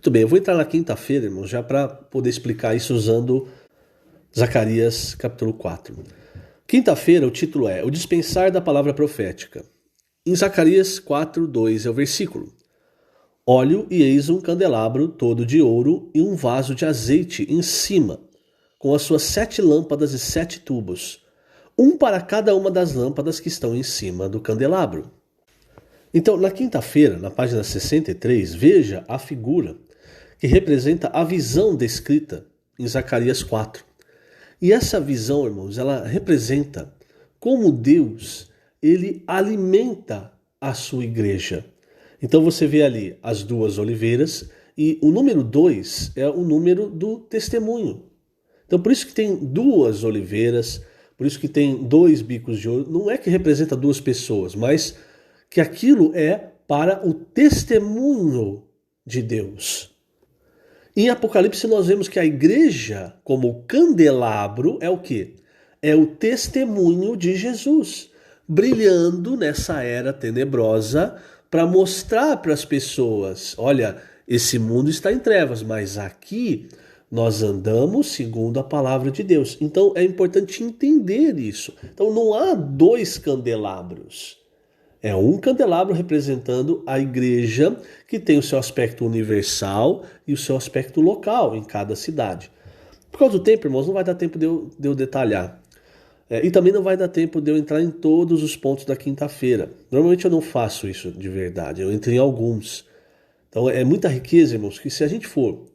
Muito bem, eu vou entrar na quinta-feira, irmãos, já para poder explicar isso usando Zacarias capítulo 4. Quinta-feira o título é O Dispensar da Palavra Profética. Em Zacarias 4, 2 é o versículo. Olho e eis um candelabro todo de ouro e um vaso de azeite em cima, com as suas 7 lâmpadas e 7 tubos, um para cada uma das lâmpadas que estão em cima do candelabro. Então, na quinta-feira, na página 63, veja a figura que representa a visão descrita em Zacarias 4. E essa visão, irmãos, ela representa como Deus, ele alimenta a sua igreja. Então você vê ali as 2 oliveiras e o número 2 é o número do testemunho. Então por isso que tem 2 oliveiras, por isso que tem 2 bicos de ouro. Não é que representa 2 pessoas, mas que aquilo é para o testemunho de Deus. Em Apocalipse nós vemos que a igreja, como candelabro, é o quê? É o testemunho de Jesus, brilhando nessa era tenebrosa para mostrar para as pessoas, olha, esse mundo está em trevas, mas aqui nós andamos segundo a palavra de Deus. Então é importante entender isso. Então não há 2 candelabros. É um candelabro representando a igreja que tem o seu aspecto universal e o seu aspecto local em cada cidade. Por causa do tempo, irmãos, não vai dar tempo de eu detalhar. E também não vai dar tempo de eu entrar em todos os pontos da quinta-feira. Normalmente eu não faço isso de verdade, eu entro em alguns. Então é muita riqueza, irmãos, que se a gente for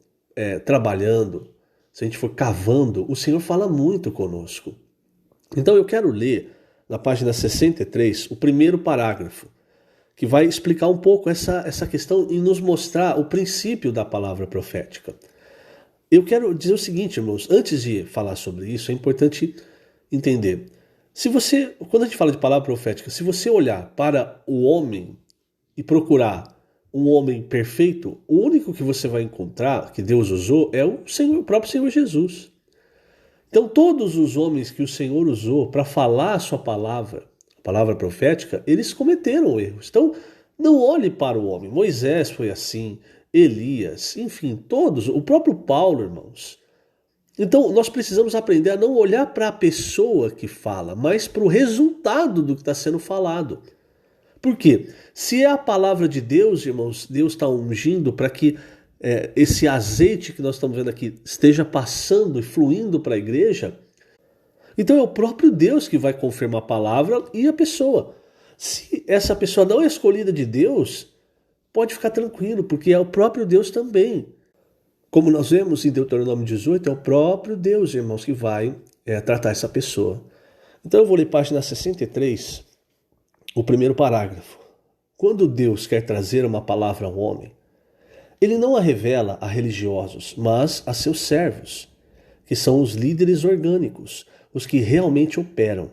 trabalhando, se a gente for cavando, o Senhor fala muito conosco. Então eu quero ler na página 63, o primeiro parágrafo, que vai explicar um pouco essa questão e nos mostrar o princípio da palavra profética. Eu quero dizer o seguinte, irmãos, antes de falar sobre isso, é importante entender. Quando a gente fala de palavra profética, se você olhar para o homem e procurar um homem perfeito, o único que você vai encontrar, que Deus usou, é o próprio Senhor Jesus. Então todos os homens que o Senhor usou para falar a sua palavra, a palavra profética, eles cometeram erros. Então não olhe para o homem. Moisés foi assim, Elias, enfim, todos, o próprio Paulo, irmãos. Então nós precisamos aprender a não olhar para a pessoa que fala, mas para o resultado do que está sendo falado. Por quê? Se é a palavra de Deus, irmãos, Deus está ungindo para que esse azeite que nós estamos vendo aqui esteja passando e fluindo para a igreja, então é o próprio Deus que vai confirmar a palavra e a pessoa. Se essa pessoa não é escolhida de Deus, pode ficar tranquilo, porque é o próprio Deus também. Como nós vemos em Deuteronômio 18, é o próprio Deus, irmãos, que vai tratar essa pessoa. Então eu vou ler página 63, o primeiro parágrafo. Quando Deus quer trazer uma palavra ao homem, ele não a revela a religiosos, mas a seus servos, que são os líderes orgânicos, os que realmente operam.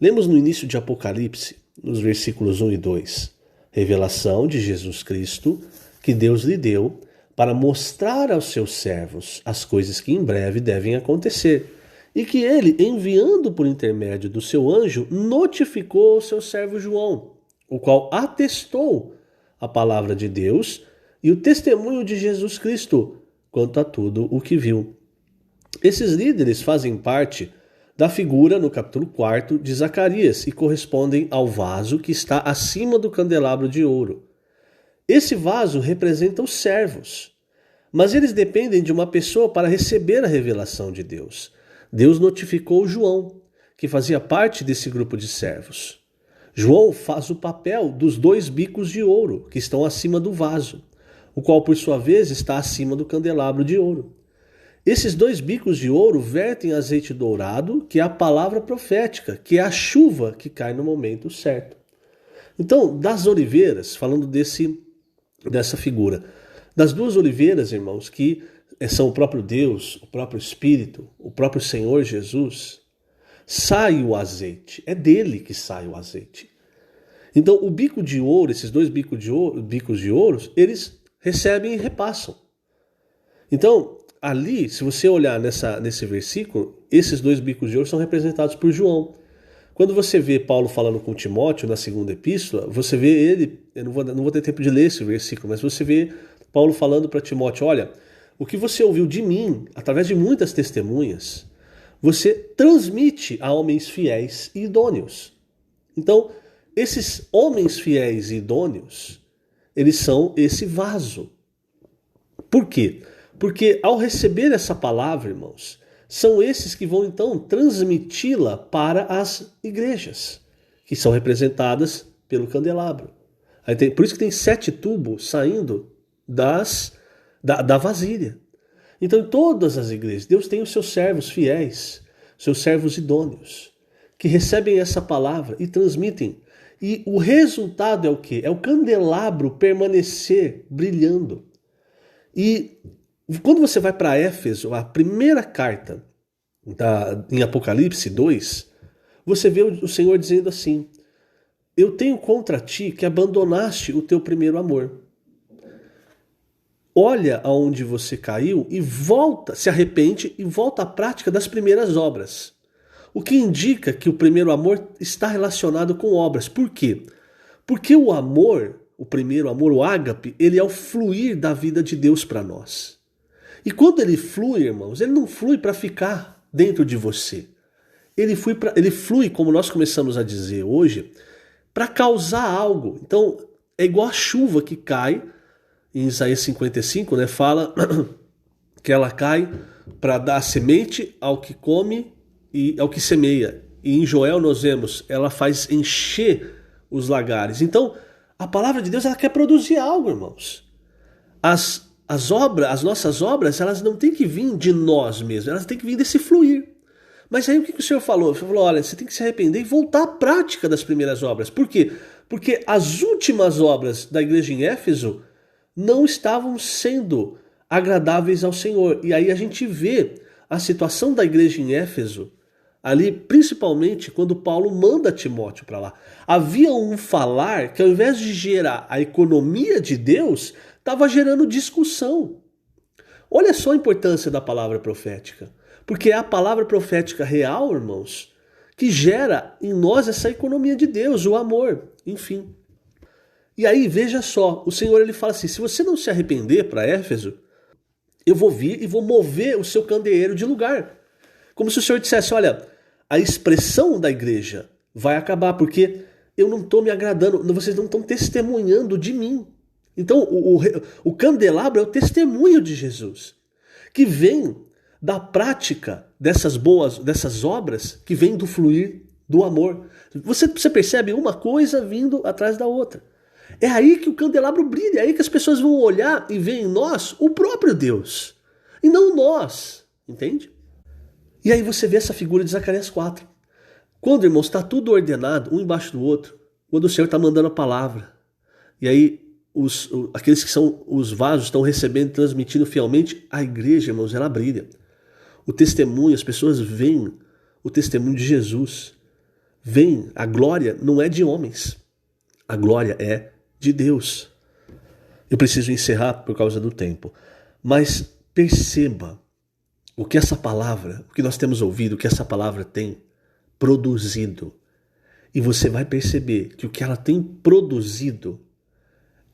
Lemos no início de Apocalipse, nos versículos 1 e 2, revelação de Jesus Cristo, que Deus lhe deu para mostrar aos seus servos as coisas que em breve devem acontecer, e que ele, enviando por intermédio do seu anjo, notificou ao seu servo João, o qual atestou a palavra de Deus e o testemunho de Jesus Cristo quanto a tudo o que viu. Esses líderes fazem parte da figura no capítulo 4 de Zacarias e correspondem ao vaso que está acima do candelabro de ouro. Esse vaso representa os servos, mas eles dependem de uma pessoa para receber a revelação de Deus. Deus notificou João, que fazia parte desse grupo de servos. João faz o papel dos 2 bicos de ouro que estão acima do vaso, o qual por sua vez está acima do candelabro de ouro. Esses 2 bicos de ouro vertem azeite dourado, que é a palavra profética, que é a chuva que cai no momento certo. Então, das oliveiras, falando dessa figura, das 2 oliveiras, irmãos, que são o próprio Deus, o próprio Espírito, o próprio Senhor Jesus, sai o azeite, é dele que sai o azeite. Então o bico de ouro, esses 2 bicos de ouro, eles recebem e repassam. Então ali, se você olhar nesse versículo, esses 2 bicos de ouro são representados por João. Quando você vê Paulo falando com Timóteo na segunda epístola, você vê ele, eu não vou ter tempo de ler esse versículo, mas você vê Paulo falando para Timóteo, olha, o que você ouviu de mim, através de muitas testemunhas, você transmite a homens fiéis e idôneos. Então, esses homens fiéis e idôneos, eles são esse vaso. Por quê? Porque ao receber essa palavra, irmãos, são esses que vão então transmiti-la para as igrejas, que são representadas pelo candelabro. Por isso que tem 7 tubos saindo da vasilha. Então, em todas as igrejas, Deus tem os seus servos fiéis, seus servos idôneos, que recebem essa palavra e transmitem. E o resultado é o quê? É o candelabro permanecer brilhando. E quando você vai para Éfeso, a primeira carta em Apocalipse 2, você vê o Senhor dizendo assim, eu tenho contra ti que abandonaste o teu primeiro amor. Olha aonde você caiu e volta, se arrepende e volta à prática das primeiras obras. O que indica que o primeiro amor está relacionado com obras. Por quê? Porque o amor, o primeiro amor, o ágape, ele é o fluir da vida de Deus para nós. E quando ele flui, irmãos, ele não flui para ficar dentro de você. Ele flui, como nós começamos a dizer hoje, para causar algo. Então, é igual a chuva que cai, em Isaías 55, né, fala que ela cai para dar semente ao que come e ao que semeia. E em Joel nós vemos, ela faz encher os lagares. Então, a palavra de Deus, ela quer produzir algo, irmãos. As nossas obras, elas não têm que vir de nós mesmos, elas têm que vir desse fluir. Mas aí o que o Senhor falou? Ele falou, olha, você tem que se arrepender e voltar à prática das primeiras obras. Por quê? Porque as últimas obras da igreja em Éfeso não estavam sendo agradáveis ao Senhor. E aí a gente vê a situação da igreja em Éfeso, ali principalmente quando Paulo manda Timóteo para lá. Havia um falar que ao invés de gerar a economia de Deus, estava gerando discussão. Olha só a importância da palavra profética. Porque é a palavra profética real, irmãos, que gera em nós essa economia de Deus, o amor, enfim. E aí, veja só, o Senhor ele fala assim, se você não se arrepender para Éfeso, eu vou vir e vou mover o seu candeeiro de lugar. Como se o Senhor dissesse, olha, a expressão da igreja vai acabar, porque eu não estou me agradando, vocês não estão testemunhando de mim. Então, o candelabro é o testemunho de Jesus, que vem da prática dessas obras, que vem do fluir do amor. Você percebe uma coisa vindo atrás da outra. É aí que o candelabro brilha, é aí que as pessoas vão olhar e ver em nós o próprio Deus, e não nós, entende? E aí você vê essa figura de Zacarias 4. Quando, irmãos, está tudo ordenado, um embaixo do outro, quando o Senhor está mandando a palavra, e aí aqueles que são os vasos estão recebendo e transmitindo fielmente, a igreja, irmãos, ela brilha. O testemunho, as pessoas veem o testemunho de Jesus. Veem, a glória não é de homens, a glória é de Deus. Eu preciso encerrar por causa do tempo, mas perceba o que essa palavra, o que nós temos ouvido, o que essa palavra tem produzido. E você vai perceber que o que ela tem produzido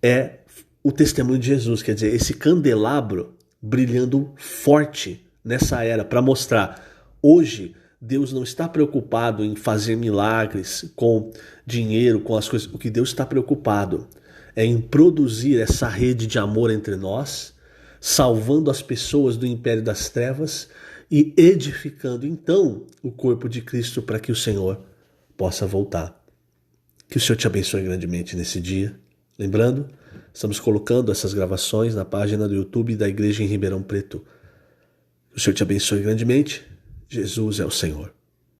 é o testemunho de Jesus, quer dizer, esse candelabro brilhando forte nessa era, para mostrar, hoje Deus não está preocupado em fazer milagres com dinheiro, com as coisas. O que Deus está preocupado é em produzir essa rede de amor entre nós, salvando as pessoas do império das trevas e edificando então o corpo de Cristo para que o Senhor possa voltar. Que o Senhor te abençoe grandemente nesse dia. Lembrando, estamos colocando essas gravações na página do YouTube da Igreja em Ribeirão Preto. Que o Senhor te abençoe grandemente. Jesus é o Senhor.